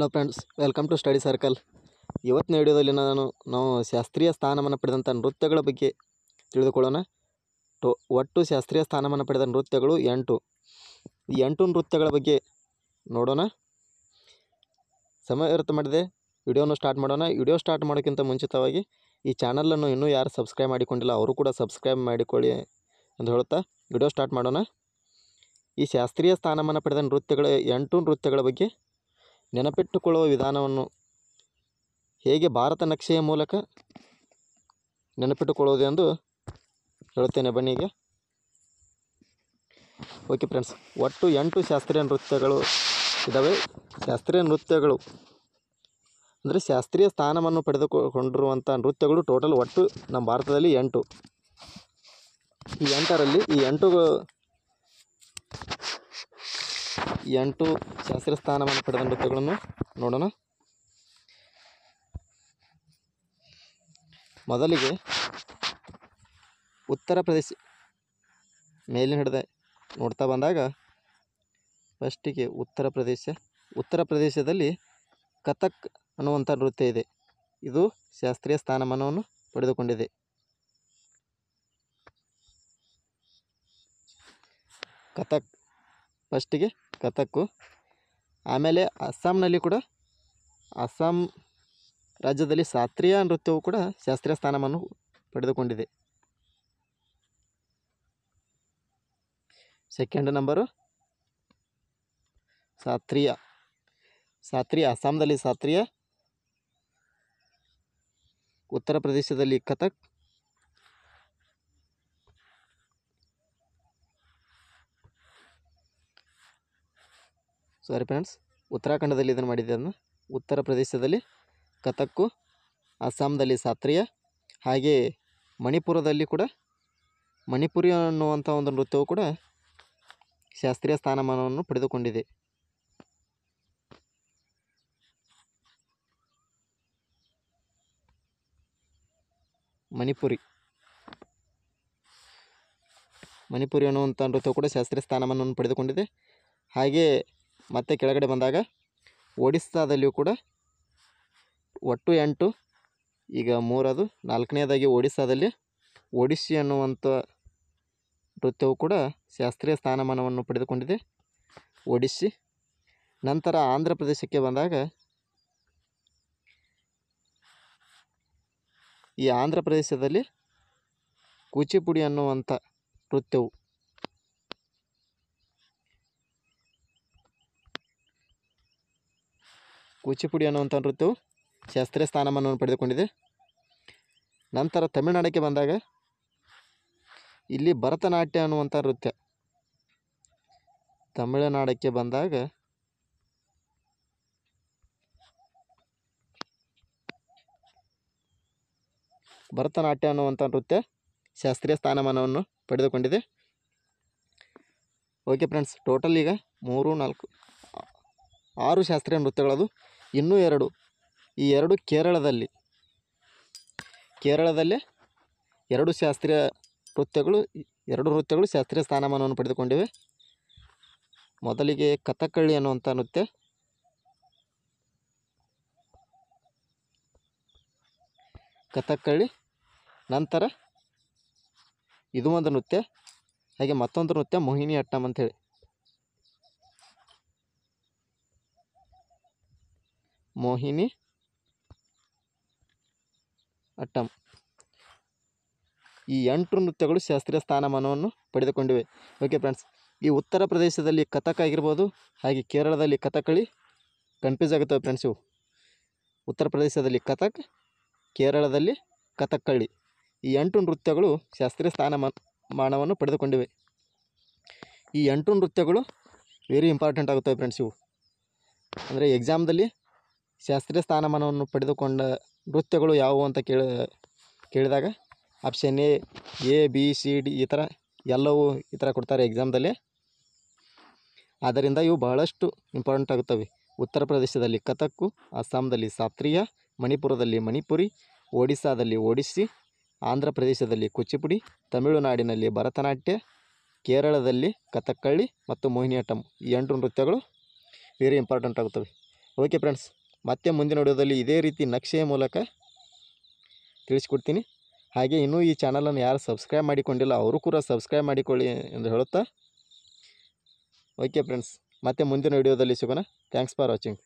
Hello friends, welcome to study circle. ಇವತ್ತಿನ ವಿಡಿಯೋದಲ್ಲಿ ನಾವು ಶಾಸ್ತ್ರೀಯ ಸ್ಥಾನಮಾನ ಪಡೆದಂಥ ನೃತ್ಯಗಳ ಬಗ್ಗೆ ತಿಳಿದುಕೊಳ್ಳೋಣ. ಒಟ್ಟು ಶಾಸ್ತ್ರೀಯ ಸ್ಥಾನಮಾನ ಪಡೆದ ನೃತ್ಯಗಳು 8. ಈ 8 ನೃತ್ಯಗಳ ಬಗ್ಗೆ ನೋಡೋಣ. ಸಮಯ ವ್ಯರ್ಥ ಮಾಡಿದೆ, ವಿಡಿಯೋನ ಸ್ಟಾರ್ಟ್ ಮಾಡೋಣ. ವಿಡಿಯೋ ಸ್ಟಾರ್ಟ್ ಮಾಡೋಕ್ಕಿಂತ ಮುಂಚಿತವಾಗಿ ಈ ಚಾನಲನ್ನು ಇನ್ನೂ ಯಾರು ಸಬ್ಸ್ಕ್ರೈಬ್ ಮಾಡಿಕೊಂಡಿಲ್ಲ ಅವರು ಕೂಡ ಸಬ್ಸ್ಕ್ರೈಬ್ ಮಾಡಿಕೊಳ್ಳಿ ಅಂತ ಹೇಳುತ್ತಾ ವಿಡಿಯೋ ಸ್ಟಾರ್ಟ್ ಮಾಡೋಣ. ಈ ಶಾಸ್ತ್ರೀಯ ಸ್ಥಾನಮಾನ ಪಡೆದ ನೃತ್ಯಗಳ 8 ನೃತ್ಯಗಳ ಬಗ್ಗೆ ನೆನಪಿಟ್ಟುಕೊಳ್ಳುವ ವಿಧಾನವನ್ನು ಹೇಗೆ ಭಾರತ ನಕ್ಷೆಯ ಮೂಲಕ ನೆನಪಿಟ್ಟುಕೊಳ್ಳುವುದು ಎಂದು ಹೇಳುತ್ತೇನೆ, ಬನ್ನಿಗೆ. ಓಕೆ ಫ್ರೆಂಡ್ಸ್, ಒಟ್ಟು 8 ಶಾಸ್ತ್ರೀಯ ನೃತ್ಯಗಳು ಇದ್ದಾವೆ. ಶಾಸ್ತ್ರೀಯ ನೃತ್ಯಗಳು ಅಂದರೆ ಶಾಸ್ತ್ರೀಯ ಸ್ಥಾನವನ್ನು ಪಡೆದುಕೊಂಡಿರುವಂಥ ನೃತ್ಯಗಳು ಟೋಟಲ್ ಒಟ್ಟು ನಮ್ಮ ಭಾರತದಲ್ಲಿ 8. ಈ 8ರಲ್ಲಿ ಈ 8 ಶಾಸ್ತ್ರೀಯ ಸ್ಥಾನಮಾನ ಪಡೆದ ನೃತ್ಯಗಳನ್ನು ನೋಡೋಣ. ಮೊದಲಿಗೆ ಉತ್ತರ ಪ್ರದೇಶ ಮೇಲಿನ ಹಿಡಿದ ನೋಡ್ತಾ ಬಂದಾಗ ಫಸ್ಟಿಗೆ ಉತ್ತರ ಪ್ರದೇಶದಲ್ಲಿ ಕಥಕ್ ಅನ್ನುವಂಥ ನೃತ್ಯ ಇದೆ. ಇದು ಶಾಸ್ತ್ರೀಯ ಸ್ಥಾನಮಾನವನ್ನು ಪಡೆದುಕೊಂಡಿದೆ. ಕಥಕ್ ಫಸ್ಟಿಗೆ ಕಥಕ್ಕು. ಆಮೇಲೆ ಅಸ್ಸಾಂನಲ್ಲಿ ಕೂಡ ಅಸ್ಸಾಂ ರಾಜ್ಯದಲ್ಲಿ ಶಾಸ್ತ್ರೀಯ ನೃತ್ಯವು ಕೂಡ ಶಾಸ್ತ್ರೀಯ ಸ್ಥಾನಮಾನ ಪಡೆದುಕೊಂಡಿದೆ. ಸೆಕೆಂಡ್ ನಂಬರು ಶಾಸ್ತ್ರೀಯ ಅಸ್ಸಾಂದಲ್ಲಿ ಶಾಸ್ತ್ರೀಯ, ಉತ್ತರ ಪ್ರದೇಶದಲ್ಲಿ ಕಥಕ್, ಸಾರಿ ಫ್ರೆಂಡ್ಸ್, ಉತ್ತರಾಖಂಡದಲ್ಲಿ ಇದನ್ನು ಮಾಡಿದ್ದೆ. ಅದನ್ನು ಉತ್ತರ ಪ್ರದೇಶದಲ್ಲಿ ಕಥಕ್ಕು, ಅಸ್ಸಾಂದಲ್ಲಿ ಶಾಸ್ತ್ರೀಯ, ಹಾಗೆ ಮಣಿಪುರದಲ್ಲಿ ಕೂಡ ಮಣಿಪುರಿ ಅನ್ನುವಂಥ ಒಂದು ನೃತ್ಯವು ಕೂಡ ಶಾಸ್ತ್ರೀಯ ಸ್ಥಾನಮಾನವನ್ನು ಪಡೆದುಕೊಂಡಿದೆ. ಮಣಿಪುರಿ ಅನ್ನುವಂಥ ನೃತ್ಯ ಕೂಡ ಶಾಸ್ತ್ರೀಯ ಸ್ಥಾನಮಾನವನ್ನು ಪಡೆದುಕೊಂಡಿದೆ. ಹಾಗೆ ಮತ್ತೆ ಕೆಳಗಡೆ ಬಂದಾಗ ಒಡಿಸ್ಸಾದಲ್ಲಿಯೂ ಕೂಡ ಒಟ್ಟು 8, ಈಗ 3, 4ನೇದಾಗಿ ಒಡಿಸ್ಸಾದಲ್ಲಿ ಒಡಿಸ್ಸಿ ಅನ್ನುವಂಥ ನೃತ್ಯವು ಕೂಡ ಶಾಸ್ತ್ರೀಯ ಸ್ಥಾನಮಾನವನ್ನು ಪಡೆದುಕೊಂಡಿದೆ, ಒಡಿಸ್ಸಿ. ನಂತರ ಆಂಧ್ರ ಪ್ರದೇಶಕ್ಕೆ ಬಂದಾಗ ಈ ಆಂಧ್ರ ಪ್ರದೇಶದಲ್ಲಿ ಕೂಚಿಪುಡಿ ಅನ್ನುವಂಥ ನೃತ್ಯವು ಶಾಸ್ತ್ರೀಯ ಸ್ಥಾನಮಾನವನ್ನು ಪಡೆದುಕೊಂಡಿದೆ. ನಂತರ ತಮಿಳುನಾಡಕ್ಕೆ ಬಂದಾಗ ಇಲ್ಲಿ ಭರತನಾಟ್ಯ ಅನ್ನುವಂಥ ನೃತ್ಯ, ತಮಿಳುನಾಡಕ್ಕೆ ಬಂದಾಗ ಭರತನಾಟ್ಯ ಅನ್ನುವಂಥ ನೃತ್ಯ ಶಾಸ್ತ್ರೀಯ ಸ್ಥಾನಮಾನವನ್ನು ಪಡೆದುಕೊಂಡಿದೆ. ಓಕೆ ಫ್ರೆಂಡ್ಸ್, ಟೋಟಲ್ ಈಗ 3, 4, 6 ಶಾಸ್ತ್ರೀಯ ನೃತ್ಯಗಳದು. ಇನ್ನೂ 2, ಈ 2 ಕೇರಳದಲ್ಲಿ 2 ಶಾಸ್ತ್ರೀಯ ನೃತ್ಯಗಳು ಶಾಸ್ತ್ರೀಯ ಸ್ಥಾನಮಾನವನ್ನು ಪಡೆದುಕೊಂಡಿವೆ. ಮೊದಲಿಗೆ ಕಥಕ್ಕಳಿ ಅನ್ನುವಂಥ ನೃತ್ಯ, ಕಥಕ್ಕಳಿ. ನಂತರ ಇದು ಒಂದು ನೃತ್ಯ, ಹಾಗೆ ಮತ್ತೊಂದು ನೃತ್ಯ ಮೋಹಿನಿ ಅಟ್ಟಂ ಅಂಥೇಳಿ. ಮೋಹಿನಿ ಅಟ್ಟಂ. ಈ 8 ನೃತ್ಯಗಳು ಶಾಸ್ತ್ರೀಯ ಸ್ಥಾನಮಾನವನ್ನು ಪಡೆದುಕೊಂಡಿವೆ. ಓಕೆ ಫ್ರೆಂಡ್ಸ್, ಈ ಉತ್ತರ ಪ್ರದೇಶದಲ್ಲಿ ಕಥಕ್ ಆಗಿರ್ಬೋದು, ಹಾಗೆ ಕೇರಳದಲ್ಲಿ ಕಥಕ್ಕಳಿ ಕನ್ಫ್ಯೂಸ್ ಆಗುತ್ತವೆ ಫ್ರೆಂಡ್ಸ್. ಇವು ಉತ್ತರ ಪ್ರದೇಶದಲ್ಲಿ ಕಥಕ್, ಕೇರಳದಲ್ಲಿ ಕಥಕ್ಕಳಿ, ಈ 8 ನೃತ್ಯಗಳು ಶಾಸ್ತ್ರೀಯ ಸ್ಥಾನಮಾನವನ್ನು ಪಡೆದುಕೊಂಡಿವೆ. ಈ 8 ನೃತ್ಯಗಳು ವೆರಿ ಇಂಪಾರ್ಟೆಂಟ್ ಆಗುತ್ತವೆ ಫ್ರೆಂಡ್ಸ್. ಇವು ಅಂದರೆ ಎಕ್ಸಾಮ್ದಲ್ಲಿ ಶಾಸ್ತ್ರೀಯ ಸ್ಥಾನಮಾನವನ್ನು ಪಡೆದುಕೊಂಡ ನೃತ್ಯಗಳು ಯಾವುವು ಅಂತ ಕೇಳಿದಾಗ option A B C D ಈ ಥರ ಎಲ್ಲವೂ ಈ ಥರ ಕೊಡ್ತಾರೆ ಎಕ್ಸಾಮ್ದಲ್ಲಿ. ಆದ್ದರಿಂದ ಇವು ಬಹಳಷ್ಟು ಇಂಪಾರ್ಟೆಂಟ್ ಆಗುತ್ತವೆ. ಉತ್ತರ ಪ್ರದೇಶದಲ್ಲಿ ಕಥಕ್ಕು, ಅಸ್ಸಾಂದಲ್ಲಿ ಶಾಸ್ತ್ರೀಯ, ಮಣಿಪುರದಲ್ಲಿ ಮಣಿಪುರಿ, ಒಡಿಸ್ಸಾದಲ್ಲಿ ಒಡಿಸ್ಸಿ, ಆಂಧ್ರ ಪ್ರದೇಶದಲ್ಲಿ ಕೂಚಿಪುಡಿ, ತಮಿಳುನಾಡಿನಲ್ಲಿ ಭರತನಾಟ್ಯ, ಕೇರಳದಲ್ಲಿ ಕಥಕ್ಕಳಿ ಮತ್ತು ಮೋಹಿನಿಯಾಟ್ಟಂ. ಈ 8 ನೃತ್ಯಗಳು ವೆರಿ ಇಂಪಾರ್ಟೆಂಟ್ ಆಗುತ್ತವೆ. ಓಕೆ ಫ್ರೆಂಡ್ಸ್, ಮತ್ತೆ ಮುಂದಿನ ವಿಡಿಯೋದಲ್ಲಿ ಇದೇ ರೀತಿ ನಕ್ಷೆಯ ಮೂಲಕ ತಿಳಿಸ್ಕೊಡ್ತೀನಿ. ಹಾಗೆ ಇನ್ನೂ ಈ ಚಾನಲನ್ನು ಯಾರು ಸಬ್ಸ್ಕ್ರೈಬ್ ಮಾಡಿಕೊಂಡಿಲ್ಲ ಅವರು ಕೂಡ ಸಬ್ಸ್ಕ್ರೈಬ್ ಮಾಡಿಕೊಳ್ಳಿ ಎಂದು ಹೇಳುತ್ತಾ, ಓಕೆ ಫ್ರೆಂಡ್ಸ್, ಮತ್ತೆ ಮುಂದಿನ ವಿಡಿಯೋದಲ್ಲಿ ಸಿಗೋಣ. Thanks for watching.